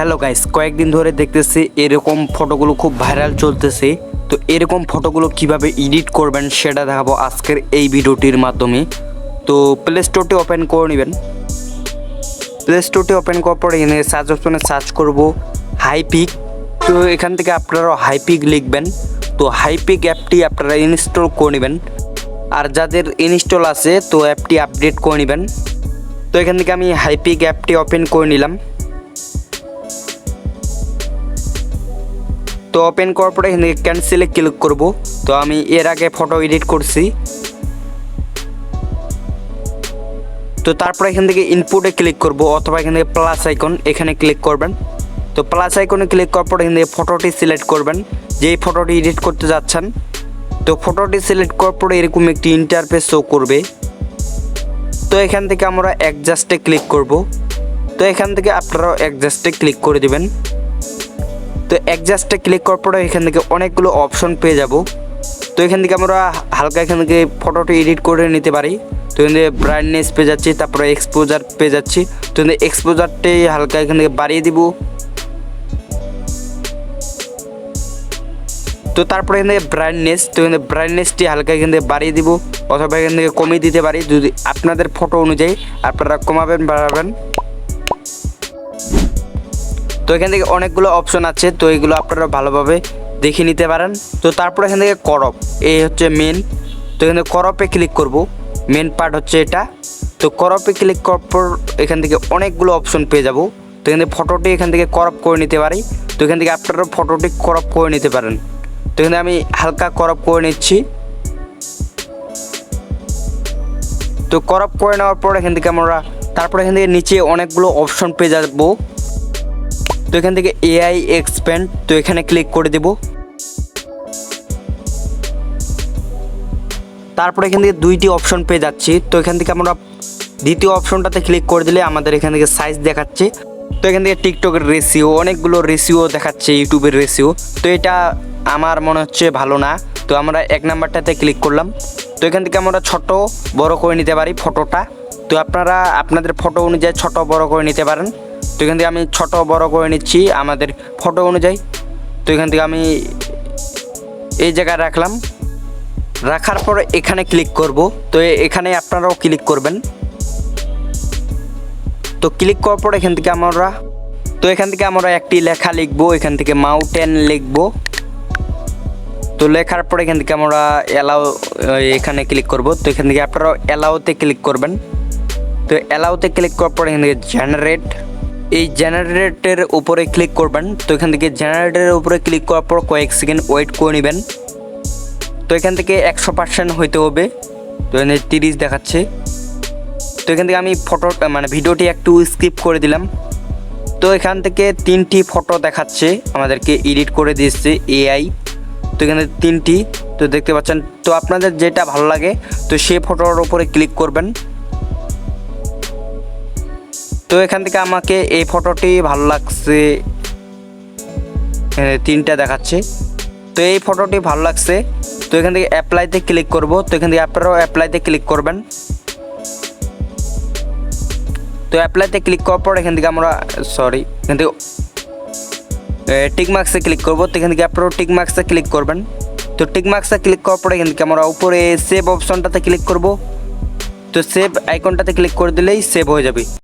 Hello guys, কয়েকদিন ধরে দেখতেছি এরকম ফটোগুলো খুব ভাইরাল চলতেছে। তো এরকম ফটোগুলো কিভাবে এডিট করবেন সেটা দেখাবো আজকের এই ভিডিওটির মাধ্যমে। তো প্লে স্টোরটি ওপেন করে নেবেন। প্লে স্টোরটি ওপেন করার পরে এখানে সার্চ অপশনে সার্চ করব হাইপিক। তো এখান থেকে আপনারা হাইপিক লিখবেন। তো হাইপিক অ্যাপটি আপনারা ইনস্টল করে নেবেন, আর যাদের ইনস্টল আছে তো অ্যাপটি আপডেট করে নেবেন। তো এখান থেকে আমি হাইপিক অ্যাপটি ওপেন করে নিলাম। তো ওপেন করার পরে এখানে ক্যান্সেলে ক্লিক করব। তো আমি এর আগে ফটো এডিট করছি। তো তারপরে এখান থেকে ইনপুটে ক্লিক করব, অথবা এখান থেকে প্লাস আইকন এখানে ক্লিক করবেন। তো প্লাস আইকনে ক্লিক করার পরে এখান থেকে ফটোটি সিলেক্ট করবেন, যেই ফটোটি এডিট করতে যাচ্ছেন। তো ফটোটি সিলেক্ট করার পরে এরকম একটি ইন্টারফেস শো করবে। তো এখান থেকে আমরা অ্যাডজাস্টে ক্লিক করব। তো এখান থেকে আপনারাও অ্যাডজাস্টে ক্লিক করে দেবেন। তো অ্যাডজাস্টে ক্লিক করার পরে এখান থেকে অনেকগুলো অপশন পেয়ে যাব। তো এখান থেকে আমরা হালকা এখান থেকে ফটোটি এডিট করে নিতে পারি। তো এখান থেকে ব্রাইটনেস পেয়ে যাচ্ছি, তারপরে এক্সপোজার পেয়ে যাচ্ছি। তো এখান থেকে এক্সপোজারটি হালকা এখান থেকে বাড়িয়ে দিব। তো তারপরে এখান থেকে ব্রাইটনেস, তো এখান থেকে ব্রাইটনেসটি হালকা এখান থেকে বাড়িয়ে দিব, অথবা এখান থেকে কমিয়ে দিতে পারি, যদি আপনাদের ফটো অনুযায়ী আপনারা কমাবেন বাড়াবেন। তো এখান থেকে অনেকগুলো অপশন আছে, তো এগুলো আপনারা ভালোভাবে দেখে নিতে পারেন। তো তারপর এখান থেকে করপ, এই হচ্ছে মেন। তো এখানে করপে ক্লিক করব, মেন পার্ট হচ্ছে এটা। তো করপে ক্লিক করার পর এখান থেকে অনেকগুলো অপশন পেয়ে যাব। তো এখান থেকে ফটোটি এখান থেকে করপ করে নিতে পারি। তো এখান থেকে আপনারা ফটোটি করপ করে নিতে পারেন। তো এখানে আমি হালকা করপ করে নিচ্ছি। তো করপ করে নেওয়ার পর এখান থেকে আমরা তারপর এখান থেকে নিচে অনেকগুলো অপশন পেয়ে যাব। তো এখান থেকে এআই এক্সপ্যান্ড, তো এখানে ক্লিক করে দেব। তারপরে এখান থেকে দুইটি অপশন পেয়ে যাচ্ছি। তো এখান থেকে আমরা দ্বিতীয় অপশনটাতে ক্লিক করে দিলে আমাদের এখান থেকে সাইজ দেখাচ্ছে। তো এখান থেকে টিকটকের রেশিও, অনেকগুলো রেশিও দেখাচ্ছে, ইউটিউবের রেশিও। তো এটা আমার মনে হচ্ছে ভালো না। তো আমরা 1 নাম্বারটাতে ক্লিক করলাম। তো এখান থেকে আমরা ছোট বড় করে নিতে পারি ফটোটা। তো আপনারা আপনাদের ফটো অনুযায়ী ছোট বড় করে নিতে পারেন। তো এখান থেকে আমি ছোট বড় করে নিচ্ছি আমাদের ফটো অনুযায়ী। তো এখান থেকে আমি এই জায়গায় রাখলাম। রাখার পরে এখানে ক্লিক করব। তো এখানে আপনারাও ক্লিক করবেন। তো ক্লিক করার পর এখান থেকে আমরা একটি লেখা লিখবো, এখান থেকে মাউন্টেন লিখবো। তো লেখার পরে এখান থেকে আমরা অ্যালাউ এখানে ক্লিক করব। তো এখান থেকে আপনারাও অ্যালাউতে ক্লিক করবেন। তো অ্যালাউতে ক্লিক করার পরে এখান থেকে জেনারেট, এই জেনারেটের উপরে ক্লিক করবেন। তো এখান থেকে জেনারেটের উপরে ক্লিক করার পর কয়েক সেকেন্ড ওয়েট করে নেবেন। তো এখান থেকে 100% হইতে হবে। তো এখানে 30 দেখাচ্ছে। তো এখান থেকে আমি ভিডিওটি একটু স্কিপ করে দিলাম। তো এখান থেকে 3টি ফটো দেখাচ্ছে, আমাদেরকে এডিট করে দিয়েছে এআই। তো এখানে 3টি, তো দেখতে পাচ্ছেন। তো আপনাদের যেটা ভালো লাগে তো সেই ফটোর উপরে ক্লিক করবেন। তো এখান থেকে আমাকে এই ফটোটি ভালো লাগছে, 3টা দেখাচ্ছে। তো এই ফটোটি ভালো লাগছে। তো এখান থেকে অ্যাপ্লাইতে ক্লিক করব। তো এখান থেকে আপনারাও অ্যাপ্লাইতে ক্লিক করবেন। তো অ্যাপ্লাইতে ক্লিক করার পর এখান থেকে এখান থেকে টিক মার্কসে ক্লিক করব। তো এখান থেকে আপনারাও টিক মার্কসে ক্লিক করবেন। তো টিক মার্কসে ক্লিক করার পরে এখান থেকে আমরা উপরে সেভ অপশনটাতে ক্লিক করব। তো সেভ আইকনটাতে ক্লিক করে দিলেই সেভ হয়ে যাবে।